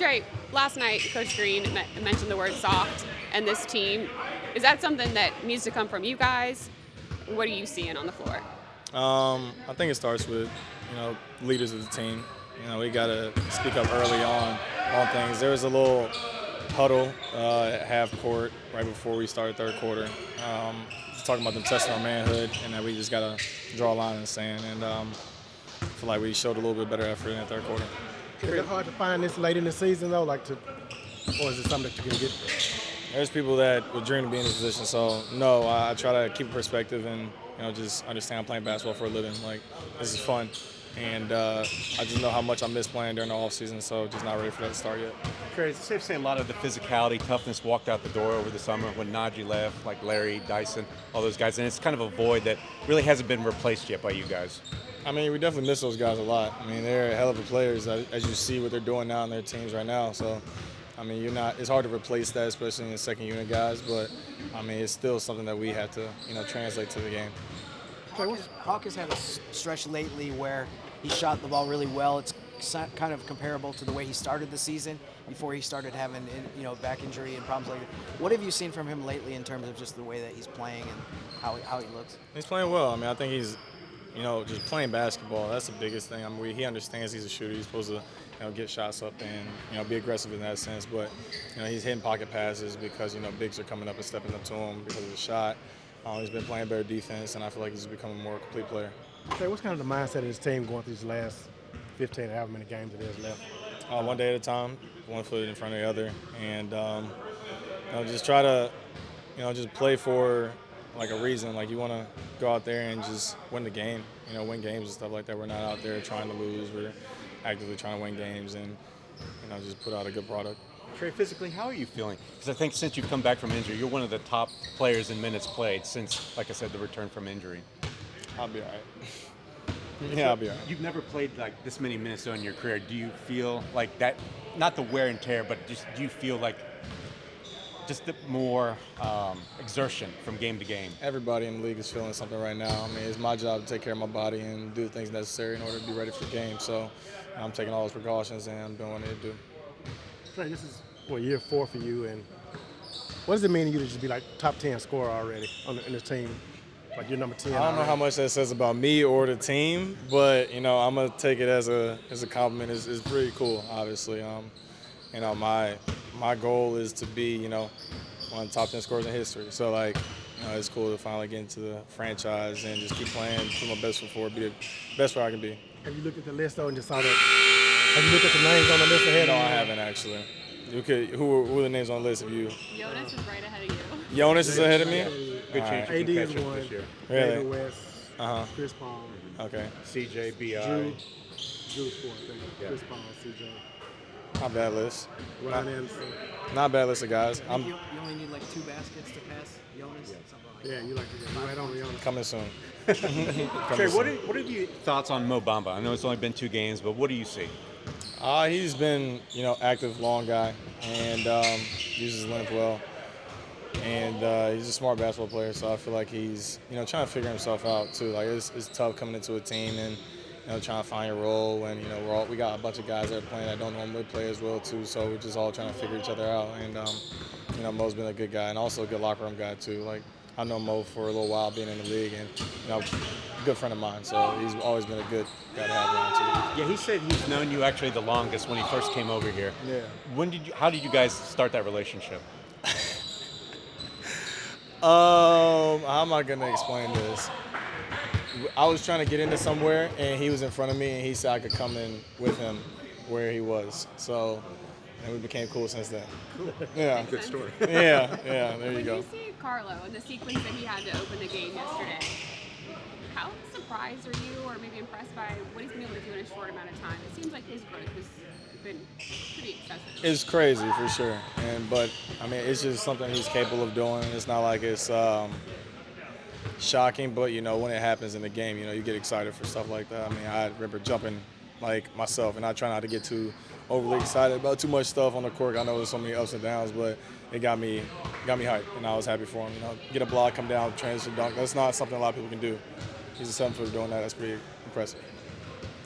Trey, last night Coach Green mentioned the word soft and this team. Is that something that needs to come from you guys? What are you seeing on the floor? I think it starts with, leaders of the team. We got to speak up early on things. There was a little huddle at half court right before we started third quarter. Talking about them testing our manhood and that we just got to draw a line in the sand. And I feel like we showed a little bit better effort in the third quarter. Is it hard to find this late in the season, though, or is it something that you can get? There's people that would dream to be in this position. So, no, I try to keep perspective and, just understand I'm playing basketball for a living. Like, this is fun. And I just know how much I missed playing during the offseason, so just not ready for that to start yet. Trey, is it safe to say a lot of the physicality, toughness walked out the door over the summer when Najee left, like Larry, Dyson, all those guys, and it's kind of a void that really hasn't been replaced yet by you guys? I mean, we definitely miss those guys a lot. I mean, they're a hell of a players as you see what they're doing now in their teams right now. So, I mean, it's hard to replace that, especially in the second unit guys, but, I mean, it's still something that we have to, translate to the game. Hawkins had a stretch lately where he shot the ball really well. It's kind of comparable to the way he started the season before he started having, back injury and problems like that. What have you seen from him lately in terms of just the way that he's playing and how he looks? He's playing well. I mean, I think he's, just playing basketball. That's the biggest thing. I mean, he understands he's a shooter. He's supposed to, get shots up and, be aggressive in that sense. But, he's hitting pocket passes because, bigs are coming up and stepping up to him because of the shot. He's been playing better defense, and I feel like he's becoming a more complete player. Hey, what's kind of the mindset of this team going through these last 15 or however many games it is left? One day at a time, one foot in front of the other, and just try to, just play for like a reason. Like you want to go out there and just win the game, win games and stuff like that. We're not out there trying to lose. We're actively trying to win games and, just put out a good product. Trey, physically, how are you feeling? Because I think since you've come back from injury, you're one of the top players in minutes played since, like I said, the return from injury. I'll be all right. Yeah, I'll be all right. You've never played like this many minutes in your career. Do you feel like that, not the wear and tear, but just do you feel like just the more exertion from game to game? Everybody in the league is feeling something right now. I mean, it's my job to take care of my body and do the things necessary in order to be ready for the game. So I'm taking all those precautions and I'm doing what I need to do. Trey, this is year 4 for you, and what does it mean to you to just be like top 10 scorer already in the team? Like you're number 10. I don't know how much that says about me or the team, but I'm gonna take it as a compliment. It's pretty cool, obviously. My goal is to be one of the top 10 scorers in history. So it's cool to finally get into the franchise and just keep playing, put my best foot forward, be the best player I can be. Have you looked at the list though and just saw that? Have you looked at the names on the list ahead? No, I haven't actually. Who are the names on the list of you? Jonas is right ahead of you. Jonas is ahead of me? Good chance you AD can is catch up one. this year. Really? David West, Chris Paul, Okay. CJ, B.I. Drew's 4, I think. Yeah. Chris Paul, CJ, Not bad list. Ryan Anderson. Not bad list of guys. I think you only need like 2 baskets to pass Jonas, something like that. Yeah, you're right on the Jonas. Coming soon. Trey, what are your thoughts on Mo Bamba? I know it's only been 2 games, but what do you see? He's been, active, long guy, and uses his length well. And he's a smart basketball player, so I feel like he's, trying to figure himself out too. Like it's tough coming into a team and, trying to find your role. When we got a bunch of guys that are playing that don't normally play as well too. So we're just all trying to figure each other out. And Mo's been a good guy and also a good locker room guy too. Like I know Mo for a little while being in the league, and a good friend of mine. So he's always been a good guy to have around too. Yeah, he said he's known you actually the longest when he first came over here. Yeah. How did you guys start that relationship? How am I gonna explain this? I was trying to get into somewhere, and he was in front of me, and he said I could come in with him where he was. So, and we became cool since then. Cool. Yeah. Good story. Yeah. There you go. When you see Karlo and the sequence that he had to open the game yesterday, how surprised are you, or maybe impressed by what he's been able to do in a short amount of time? It seems like his growth has been pretty excessive. It's crazy for sure, but I mean, it's just something he's capable of doing. It's not like it's shocking, but when it happens in the game, you get excited for stuff like that. I mean, I remember jumping like myself, and I try not to get too overly excited about too much stuff on the court. I know there's so many ups and downs, but it got me hyped, and I was happy for him. Get a block, come down, transition dunk. That's not something a lot of people can do. He's a 7-footer doing that. That's pretty impressive.